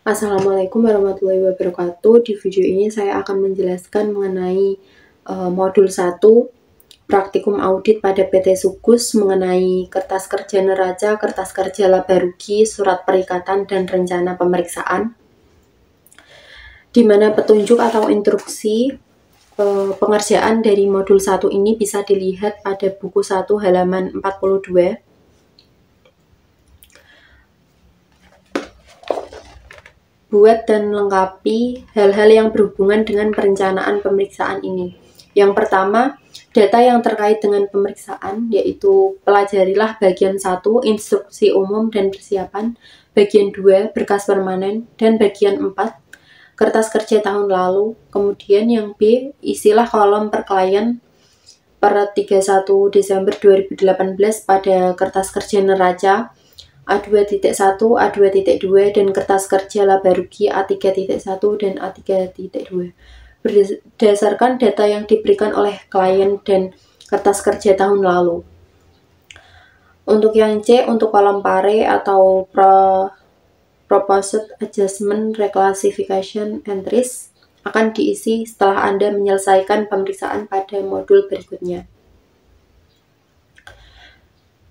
Assalamualaikum warahmatullahi wabarakatuh. Di video ini saya akan menjelaskan mengenai modul 1 praktikum audit pada PT Sukus mengenai kertas kerja neraca, kertas kerja laba rugi, surat perikatan, dan rencana pemeriksaan. Di mana petunjuk atau instruksi pengerjaan dari modul 1 ini bisa dilihat pada buku 1 halaman 42. Buat dan lengkapi hal-hal yang berhubungan dengan perencanaan pemeriksaan ini. Yang pertama, data yang terkait dengan pemeriksaan, yaitu pelajarilah bagian 1, instruksi umum dan persiapan, bagian 2, berkas permanen, dan bagian 4, kertas kerja tahun lalu. Kemudian yang B, isilah kolom per klien per 31 Desember 2018 pada kertas kerja neraca A2.1, A2.2, dan kertas kerja laba rugi A3.1 dan A3.2 berdasarkan data yang diberikan oleh klien dan kertas kerja tahun lalu. Untuk yang C, untuk kolom pare atau Proposed Adjustment Reclassification Entries akan diisi setelah Anda menyelesaikan pemeriksaan pada modul berikutnya.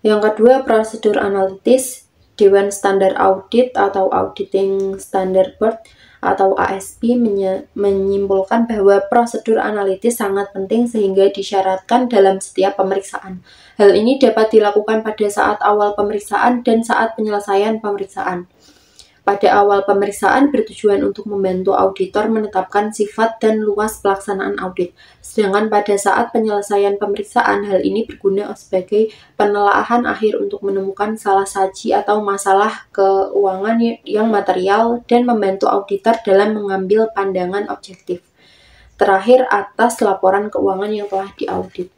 Yang kedua, prosedur analitis. Dewan Standar Audit atau Auditing Standard Board atau ASB menyimpulkan bahwa prosedur analitis sangat penting sehingga disyaratkan dalam setiap pemeriksaan. Hal ini dapat dilakukan pada saat awal pemeriksaan dan saat penyelesaian pemeriksaan. Pada awal pemeriksaan bertujuan untuk membantu auditor menetapkan sifat dan luas pelaksanaan audit. Sedangkan pada saat penyelesaian pemeriksaan, hal ini berguna sebagai penelaahan akhir untuk menemukan salah saji atau masalah keuangan yang material dan membantu auditor dalam mengambil pandangan objektif. Terakhir, atas laporan keuangan yang telah diaudit.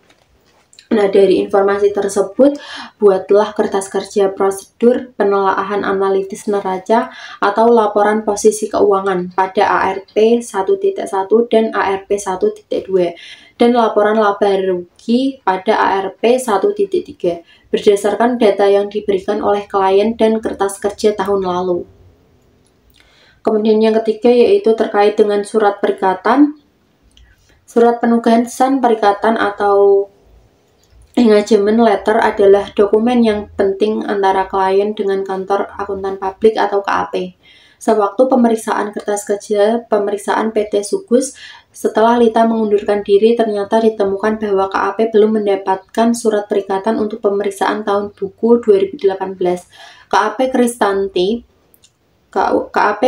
Nah, dari informasi tersebut, buatlah kertas kerja prosedur penelaahan analitis neraca atau laporan posisi keuangan pada ARP 1.1 dan ARP 1.2 dan laporan laba rugi pada ARP 1.3 berdasarkan data yang diberikan oleh klien dan kertas kerja tahun lalu. Kemudian yang ketiga yaitu terkait dengan surat perikatan. Surat penugasan perikatan atau engagement letter adalah dokumen yang penting antara klien dengan kantor akuntan publik atau KAP. Sewaktu pemeriksaan kertas kerja pemeriksaan PT Sukus, setelah Lita mengundurkan diri, ternyata ditemukan bahwa KAP belum mendapatkan surat perikatan untuk pemeriksaan tahun buku 2018. KAP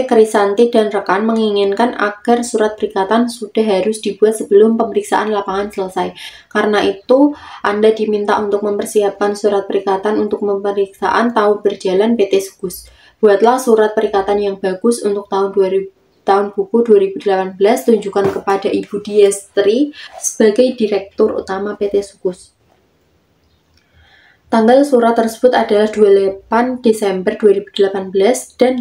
Krisanti dan rekan menginginkan agar surat perikatan sudah harus dibuat sebelum pemeriksaan lapangan selesai. Karena itu, Anda diminta untuk mempersiapkan surat perikatan untuk pemeriksaan tahun berjalan PT Sukus. Buatlah surat perikatan yang bagus untuk tahun buku 2018, tunjukkan kepada Ibu Diestri sebagai Direktur Utama PT Sukus. Tanggal surat tersebut adalah 28 Desember 2018 dan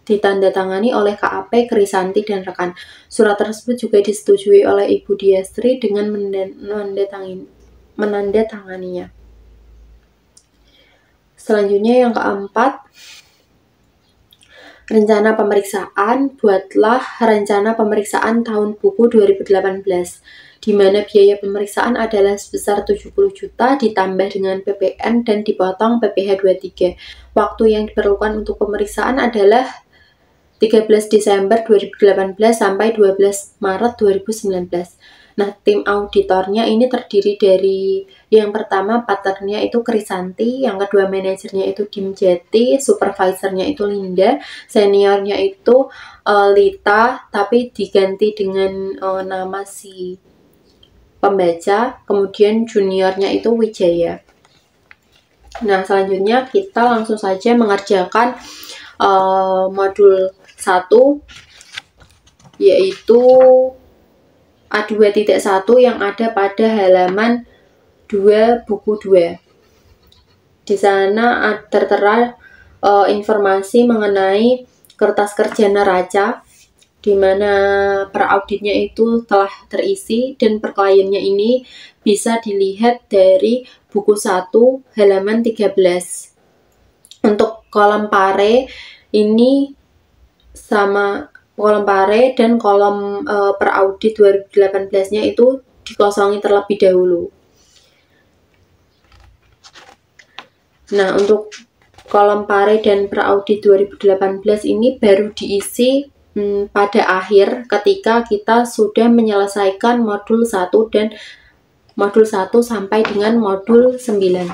ditandatangani oleh KAP Krisanti dan rekan. Surat tersebut juga disetujui oleh Ibu Diestri dengan menandatanganinya. Selanjutnya yang keempat, rencana pemeriksaan. Buatlah rencana pemeriksaan tahun buku 2018, di mana biaya pemeriksaan adalah sebesar 70 juta ditambah dengan PPN dan dipotong PPh 23. Waktu yang diperlukan untuk pemeriksaan adalah 13 Desember 2018 sampai 12 Maret 2019. Nah, tim auditornya ini terdiri dari yang pertama partnernya itu Krisanti, yang kedua manajernya itu Dimjati, supervisornya itu Linda, seniornya itu Lita, tapi diganti dengan nama si pembaca, kemudian juniornya itu Wijaya. Nah, selanjutnya kita langsung saja mengerjakan modul 1, yaitu A2.1 yang ada pada halaman 2 buku 2. Di sana tertera informasi mengenai kertas kerja neraca, di mana per auditnya itu telah terisi dan per kliennya ini bisa dilihat dari buku 1 halaman 13. Untuk kolom pare ini sama kolom pare dan kolom per audit 2018-nya itu dikosongi terlebih dahulu. Nah, untuk kolom pare dan per audit 2018 ini baru diisi pada akhir ketika kita sudah menyelesaikan modul 1 dan modul 1 sampai dengan modul 9.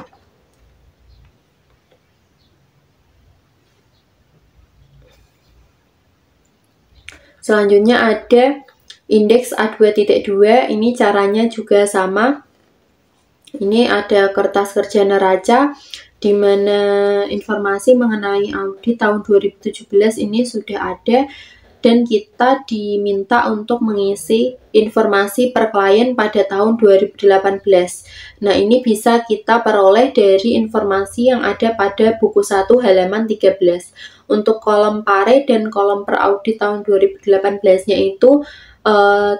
Selanjutnya ada indeks A2.2, ini caranya juga sama. Ini ada kertas kerja neraca, di mana informasi mengenai audit tahun 2017 ini sudah ada, dan kita diminta untuk mengisi informasi per klien pada tahun 2018. Nah, ini bisa kita peroleh dari informasi yang ada pada buku 1 halaman 13. Untuk kolom pare dan kolom per audit tahun 2018-nya itu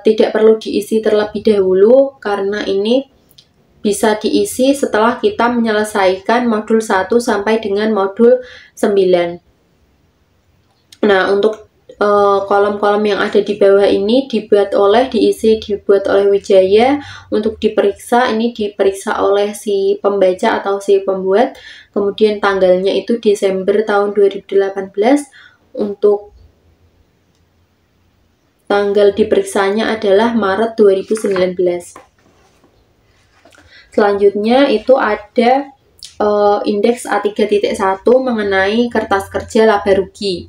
tidak perlu diisi terlebih dahulu, karena ini bisa diisi setelah kita menyelesaikan modul 1 sampai dengan modul 9. Nah, untuk kolom-kolom yang ada di bawah ini dibuat oleh Wijaya untuk diperiksa. Ini diperiksa oleh si pembaca atau si pembuat. Kemudian tanggalnya itu Desember tahun 2018. Untuk tanggal diperiksanya adalah Maret 2019. Selanjutnya itu ada indeks A3.1 mengenai kertas kerja laba rugi.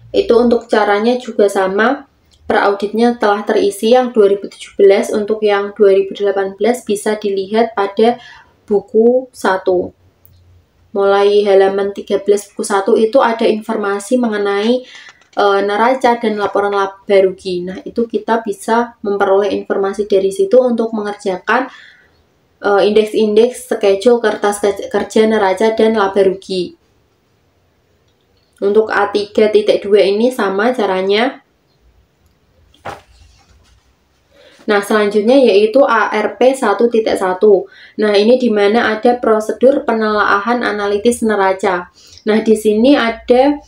Itu untuk caranya juga sama, per auditnya telah terisi yang 2017, untuk yang 2018 bisa dilihat pada buku 1. Mulai halaman 13 buku 1 itu ada informasi mengenai neraca dan laporan laba rugi. Nah, itu kita bisa memperoleh informasi dari situ untuk mengerjakan indeks-indeks schedule kertas kerja neraca dan laba rugi. Untuk A3.2 ini sama caranya. Nah, selanjutnya yaitu ARP 1.1. Nah, ini di mana ada prosedur penelaahan analitis neraca. Nah, di sini ada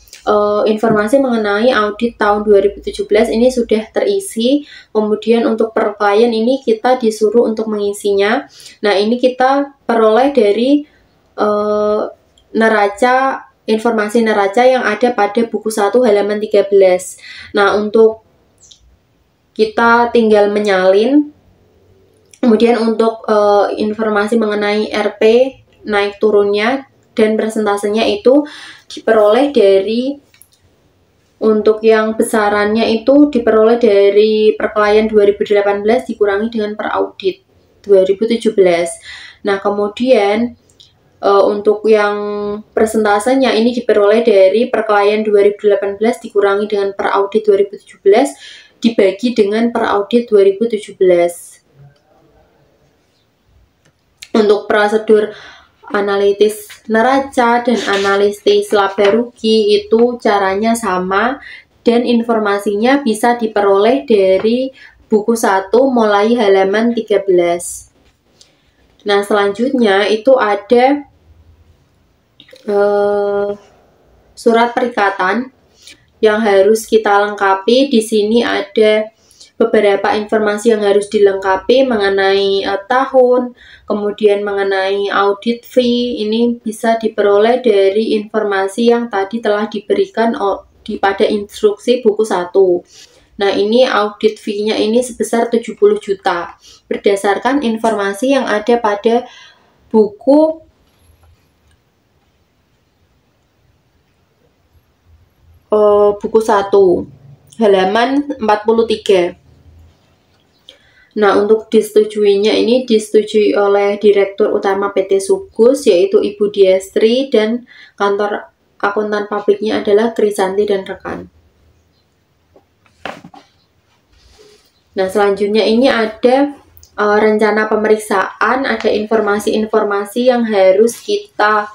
informasi mengenai audit tahun 2017 ini sudah terisi. Kemudian untuk per klien ini kita disuruh untuk mengisinya. Nah, ini kita peroleh dari informasi neraca yang ada pada buku 1 halaman 13. Nah, untuk kita tinggal menyalin. Kemudian untuk informasi mengenai RP naik turunnya dan persentasenya itu diperoleh dari, untuk yang besarannya itu diperoleh dari per klien 2018 dikurangi dengan per audit 2017. Nah, kemudian untuk yang persentasenya ini diperoleh dari per klien 2018 dikurangi dengan per audit 2017 dibagi dengan per audit 2017. Untuk prosedur analitis neraca dan analitis laba rugi itu caranya sama, dan informasinya bisa diperoleh dari buku 1 mulai halaman 13. Nah, selanjutnya itu ada surat perikatan yang harus kita lengkapi. Di sini ada beberapa informasi yang harus dilengkapi mengenai tahun, kemudian mengenai audit fee. Ini bisa diperoleh dari informasi yang tadi telah diberikan pada instruksi buku 1. Nah, ini audit fee-nya ini sebesar 70 juta berdasarkan informasi yang ada pada buku buku 1 halaman 43. Nah, untuk disetujuinya ini disetujui oleh Direktur Utama PT Sugus, yaitu Ibu Diastri, dan kantor akuntan pabriknya adalah Krisanti dan rekan. Nah, selanjutnya ini ada rencana pemeriksaan, ada informasi-informasi yang harus kita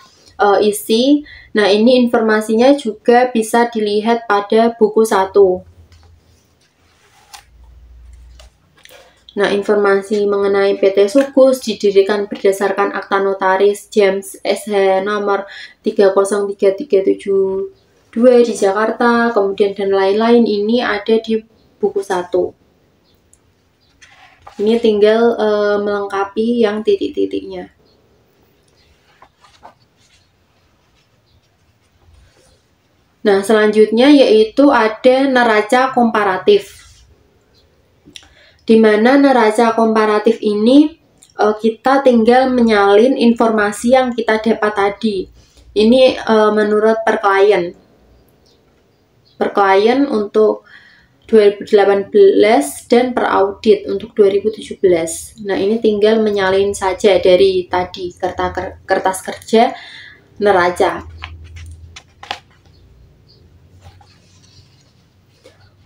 isi. Nah, ini informasinya juga bisa dilihat pada buku 1. Nah, informasi mengenai PT Sugus didirikan berdasarkan Akta Notaris James SH nomor 303372 2 di Jakarta, kemudian dan lain-lain ini ada di buku 1. Ini tinggal melengkapi yang titik-titiknya. Nah, selanjutnya yaitu ada neraca komparatif. Di mana neraca komparatif ini kita tinggal menyalin informasi yang kita dapat tadi. Ini menurut per klien. Per klien untuk 2018 dan per audit untuk 2017. Nah, ini tinggal menyalin saja dari tadi kertas kerja neraca.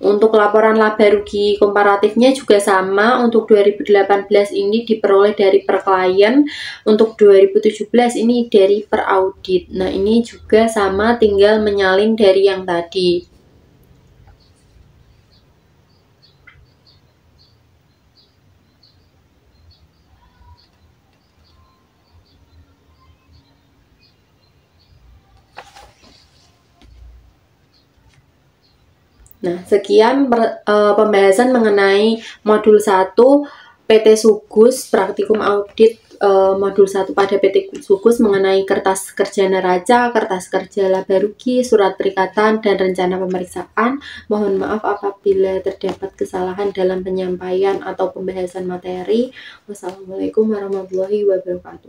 Untuk laporan laba rugi komparatifnya juga sama. Untuk 2018 ini diperoleh dari per klien, untuk 2017 ini dari per audit. Nah, ini juga sama, tinggal menyalin dari yang tadi. Nah, sekian pembahasan mengenai modul 1 PT Sugus, praktikum audit modul 1 pada PT Sugus mengenai kertas kerja neraca, kertas kerja laba rugi, surat perikatan, dan rencana pemeriksaan. Mohon maaf apabila terdapat kesalahan dalam penyampaian atau pembahasan materi. Wassalamualaikum warahmatullahi wabarakatuh.